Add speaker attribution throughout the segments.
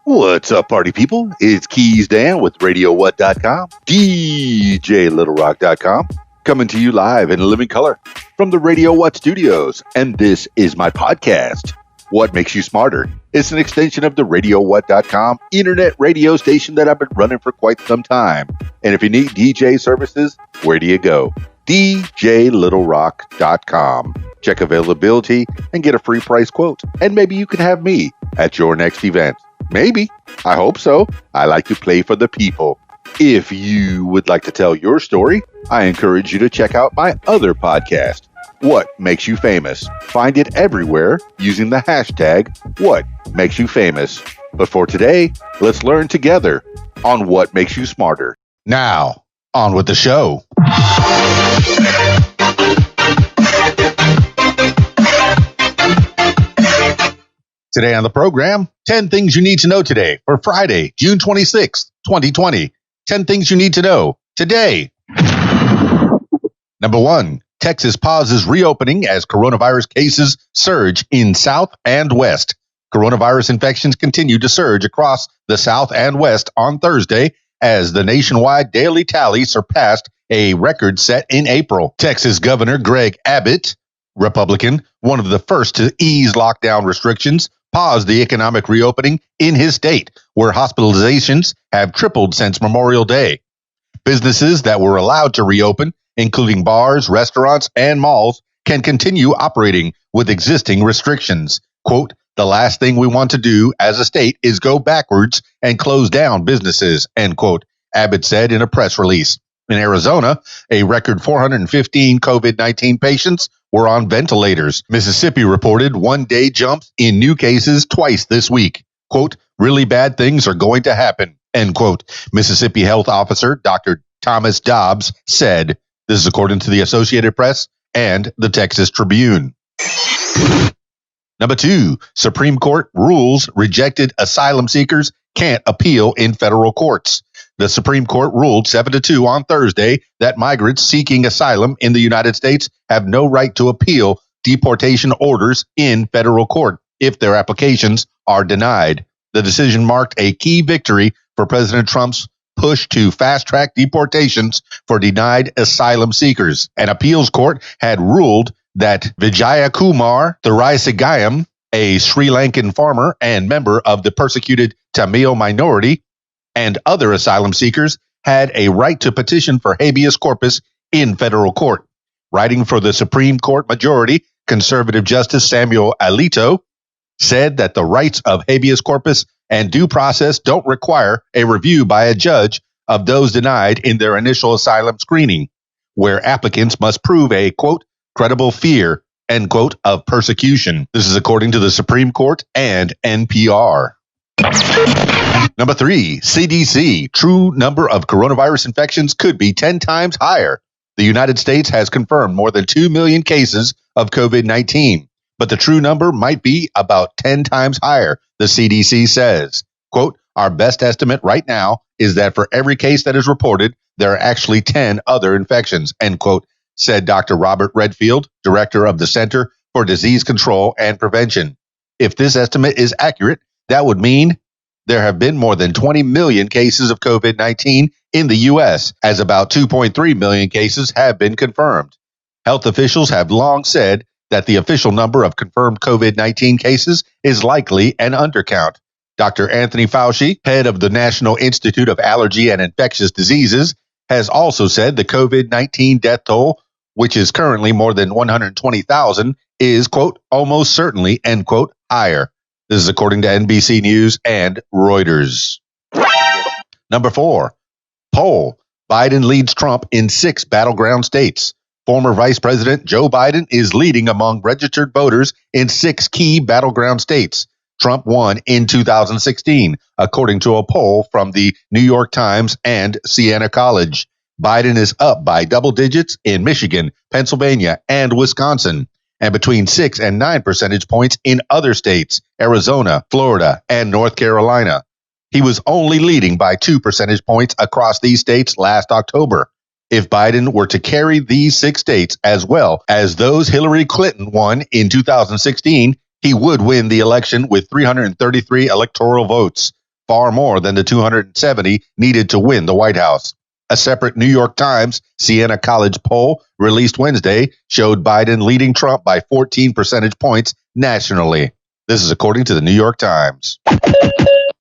Speaker 1: What's up, party people? It's Keys Dan with RadioWhat.com, DJLittleRock.com, coming to you live in living color from the Radio What studios. And this is my podcast, What Makes You Smarter. It's an extension of the RadioWhat.com internet radio station that I've been running for quite some time. And if you need DJ services, where do you go? DJLittleRock.com. Check availability and get a free price quote. And maybe you can have me at your next event. Maybe. I hope so. I like to play for the people. If you would like to tell your story, I encourage you to check out my other podcast, What Makes You Famous. Find it everywhere using the hashtag What Makes You Famous. But for today, let's learn together on what makes you smarter. Now, on with the show. Today on the program, 10 things you need to know today for Friday, June 26th, 2020. 10 things you need to know today. Number 1, Texas pauses reopening as coronavirus cases surge in South and West. Coronavirus infections continue to surge across the South and West on Thursday as the nationwide daily tally surpassed a record set in April. Texas Governor Greg Abbott, Republican, one of the first to ease lockdown restrictions, paused the economic reopening in his state, where hospitalizations have tripled since Memorial Day. Businesses that were allowed to reopen, including bars, restaurants, and malls, can continue operating with existing restrictions. Quote, "The last thing we want to do as a state is go backwards and close down businesses," end quote, Abbott said in a press release. In Arizona, a record 415 COVID-19 patients were on ventilators. Mississippi reported one-day jumps in new cases twice this week. Quote, "Really bad things are going to happen," end quote. Mississippi Health Officer Dr. Thomas Dobbs said. This is according to the Associated Press and the Texas Tribune. Number 2, Supreme Court rules rejected asylum seekers can't appeal in federal courts. The Supreme Court ruled 7-2 on Thursday that migrants seeking asylum in the United States have no right to appeal deportation orders in federal court if their applications are denied. The decision marked a key victory for President Trump's push to fast-track deportations for denied asylum seekers. An appeals court had ruled that Vijayakumar Thuraisagayam, a Sri Lankan farmer and member of the persecuted Tamil minority, and other asylum seekers had a right to petition for habeas corpus in federal court. Writing for the Supreme Court majority, conservative Justice Samuel Alito said that the rights of habeas corpus and due process don't require a review by a judge of those denied in their initial asylum screening, where applicants must prove a, quote, credible fear, end quote, of persecution. This is according to the Supreme Court and NPR. Number 3, CDC. True number of coronavirus infections could be 10 times higher. The United States has confirmed more than 2 million cases of COVID-19, but the true number might be about 10 times higher, the CDC says. Quote, "Our best estimate right now is that for every case that is reported, there are actually 10 other infections," end quote, said Dr. Robert Redfield, director of the Center for Disease Control and Prevention. If this estimate is accurate, that would mean there have been more than 20 million cases of COVID-19 in the U.S., as about 2.3 million cases have been confirmed. Health officials have long said that the official number of confirmed COVID-19 cases is likely an undercount. Dr. Anthony Fauci, head of the National Institute of Allergy and Infectious Diseases, has also said the COVID-19 death toll, which is currently more than 120,000, is, quote, almost certainly, end quote, higher. This is according to NBC News and Reuters. Number 4, poll. Biden leads Trump in 6 battleground states. Former Vice President Joe Biden is leading among registered voters in 6 key battleground states. Trump won in 2016, according to a poll from the New York Times and Siena College. Biden is up by double digits in Michigan, Pennsylvania, and Wisconsin, and between 6 and 9 percentage points in other states, Arizona, Florida, and North Carolina. He was only leading by 2 percentage points across these states last October. If Biden were to carry these 6 states as well as those Hillary Clinton won in 2016, he would win the election with 333 electoral votes. far more than the 270 needed to win the White House. A separate New York Times Siena College poll released Wednesday showed Biden leading Trump by 14 percentage points nationally. This is according to the New York Times.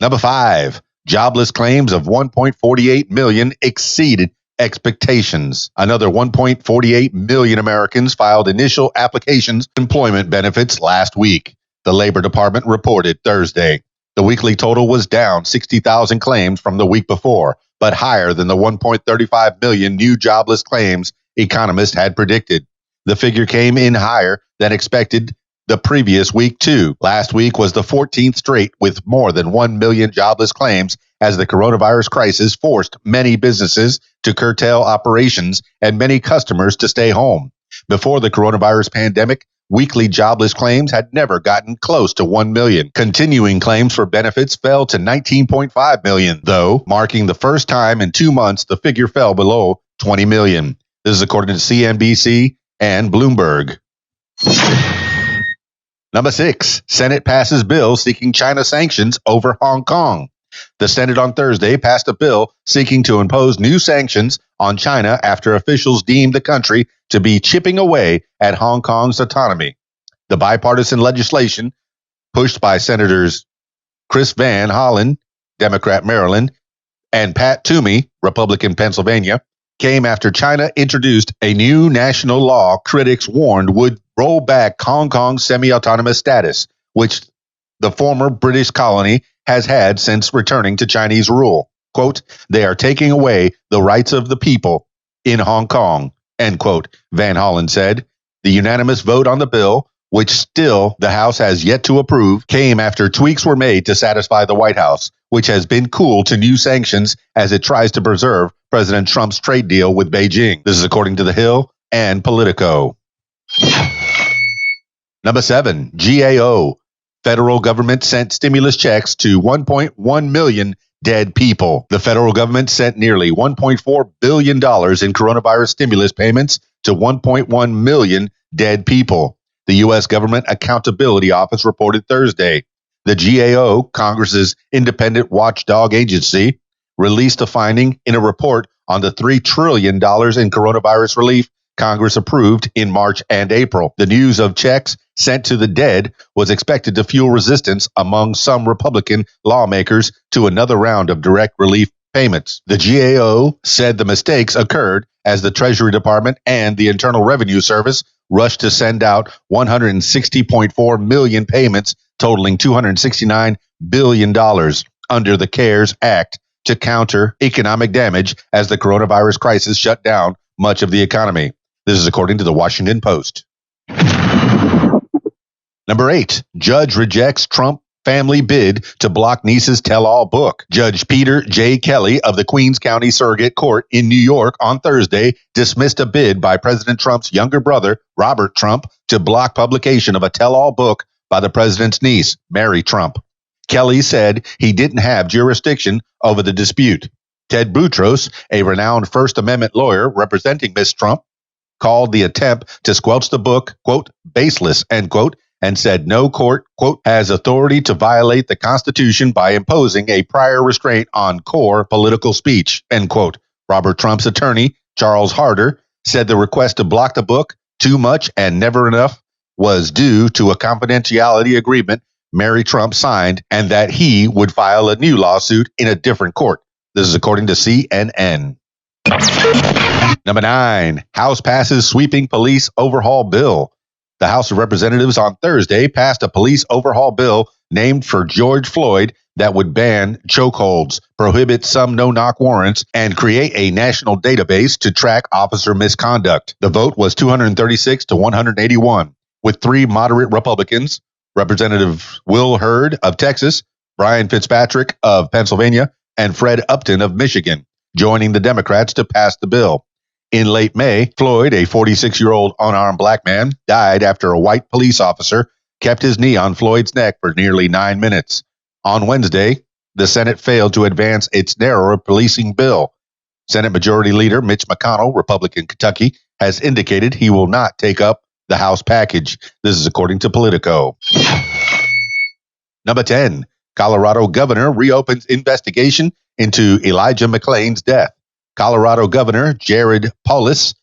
Speaker 1: Number 5, jobless claims of 1.48 million exceeded expectations. Another 1.48 million Americans filed initial applications for employment benefits last week, the Labor Department reported Thursday. The weekly total was down 60,000 claims from the week before, but higher than the 1.35 million new jobless claims economists had predicted. The figure came in higher than expected the previous week, too. Last week was the 14th straight with more than 1 million jobless claims as the coronavirus crisis forced many businesses to curtail operations and many customers to stay home. Before the coronavirus pandemic, weekly jobless claims had never gotten close to 1 million. Continuing claims for benefits fell to 19.5 million, though, marking the first time in 2 months the figure fell below 20 million. This is according to CNBC and Bloomberg. Number 6, Senate passes bill seeking China sanctions over Hong Kong. The Senate on Thursday passed a bill seeking to impose new sanctions on China after officials deemed the country to be chipping away at Hong Kong's autonomy. The bipartisan legislation, pushed by Senators Chris Van Hollen, Democrat Maryland, and Pat Toomey, Republican Pennsylvania, came after China introduced a new national law critics warned would roll back Hong Kong's semi-autonomous status, which the former British colony has had since returning to Chinese rule. Quote, they are taking away the rights of the people in Hong Kong, end quote, Van Hollen said. The unanimous vote on the bill, which still the House has yet to approve, came after tweaks were made to satisfy the White House, which has been cool to new sanctions as it tries to preserve President Trump's trade deal with Beijing. This is according to The Hill and Politico. Number 7, GAO. Federal government sent stimulus checks to 1.1 million dead people. The federal government sent nearly $1.4 billion in coronavirus stimulus payments to 1.1 million dead people. The U.S. Government Accountability Office reported Thursday. The GAO, Congress's independent watchdog agency, released a finding in a report on the $3 trillion in coronavirus relief Congress approved in March and April. The news of checks sent to the dead was expected to fuel resistance among some Republican lawmakers to another round of direct relief payments. The GAO said the mistakes occurred as the Treasury Department and the Internal Revenue Service rushed to send out 160.4 million payments totaling $269 billion under the CARES Act to counter economic damage as the coronavirus crisis shut down much of the economy. This is according to the Washington Post. Number 8, judge rejects Trump family bid to block niece's tell-all book. Judge Peter J. Kelly of the Queens County Surrogate Court in New York on Thursday dismissed a bid by President Trump's younger brother, Robert Trump, to block publication of a tell-all book by the president's niece, Mary Trump. Kelly said he didn't have jurisdiction over the dispute. Ted Boutros, a renowned First Amendment lawyer representing Ms. Trump, called the attempt to squelch the book, quote, baseless, end quote, and said no court, quote, has authority to violate the Constitution by imposing a prior restraint on core political speech, end quote. Robert Trump's attorney, Charles Harder, said the request to block the book, Too Much and Never Enough, was due to a confidentiality agreement Mary Trump signed and that he would file a new lawsuit in a different court. This is according to CNN. Number 9, House passes sweeping police overhaul bill. The House of Representatives on Thursday passed a police overhaul bill named for George Floyd that would ban chokeholds, prohibit some no-knock warrants, and create a national database to track officer misconduct. The vote was 236 to 181, with 3 moderate Republicans, Representative Will Hurd of Texas, Brian Fitzpatrick of Pennsylvania, and Fred Upton of Michigan, joining the Democrats to pass the bill. In late May, Floyd, a 46-year-old unarmed black man, died after a white police officer kept his knee on Floyd's neck for nearly 9 minutes. On Wednesday, the Senate failed to advance its narrower policing bill. Senate Majority Leader Mitch McConnell, Republican Kentucky, has indicated he will not take up the House package. This is according to Politico. Number 10, Colorado governor reopens investigation into Elijah McClain's death. Colorado Governor Jared Polis,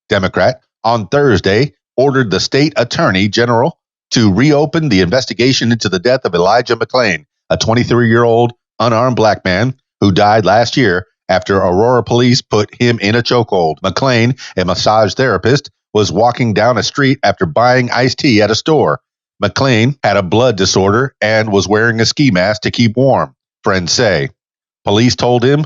Speaker 1: Democrat, on Thursday ordered the state attorney general to reopen the investigation into the death of Elijah McClain, a 23-year-old unarmed black man who died last year after Aurora police put him in a chokehold. McClain, a massage therapist, was walking down a street after buying iced tea at a store. McClain had a blood disorder and was wearing a ski mask to keep warm, friends say. Police told him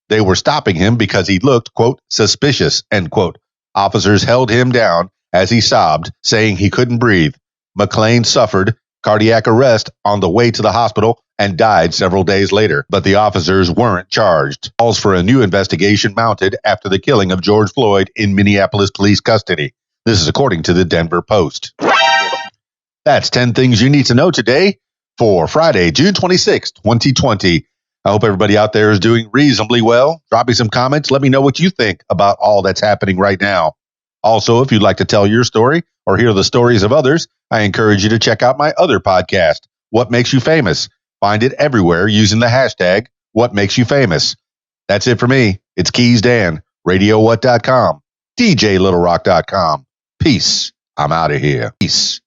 Speaker 1: they were stopping him because he looked, quote, suspicious, end quote. Officers held him down as he sobbed, saying he couldn't breathe. McClain suffered cardiac arrest on the way to the hospital and died several days later, but the officers weren't charged. Calls for a new investigation mounted after the killing of George Floyd in Minneapolis police custody. This is according to the Denver Post. That's 10 things you need to know today for Friday, June 26, 2020. I hope everybody out there is doing reasonably well. Drop me some comments. Let me know what you think about all that's happening right now. Also, if you'd like to tell your story or hear the stories of others, I encourage you to check out my other podcast, What Makes You Famous. Find it everywhere using the hashtag #WhatMakesYouFamous. That's it for me. It's Keys Dan, RadioWhat.com, DJLittleRock.com. Peace. I'm out of here. Peace.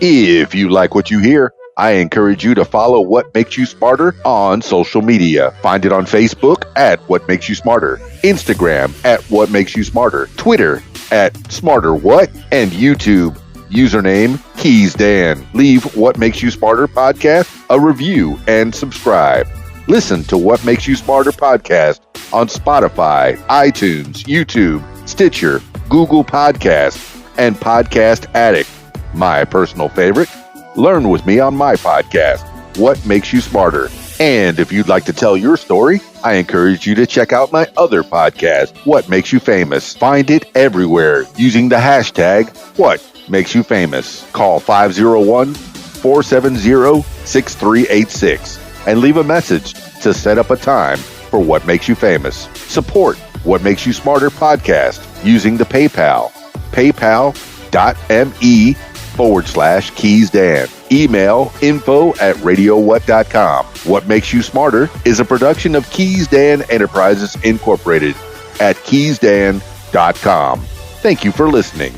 Speaker 1: If you like what you hear, I encourage you to follow What Makes You Smarter on social media. Find it on Facebook at What Makes You Smarter, Instagram at What Makes You Smarter, Twitter at SmarterWhat, and YouTube. Username Keys Dan. Leave What Makes You Smarter podcast a review and subscribe. Listen to What Makes You Smarter podcast on Spotify, iTunes, YouTube, Stitcher, Google Podcasts, and Podcast Addict. My personal favorite, learn with me on my podcast, What Makes You Smarter. And if you'd like to tell your story, I encourage you to check out my other podcast, What Makes You Famous. Find it everywhere using the hashtag What Makes You Famous. Call 501-470-6386 and leave a message to set up a time for What Makes You Famous. Support What Makes You Smarter podcast using the PayPal, paypal.me/Keys Dan. Email info@radiowhat.com. What Makes You Smarter is a production of Keys Dan Enterprises Incorporated at keysdan.com. Thank you for listening.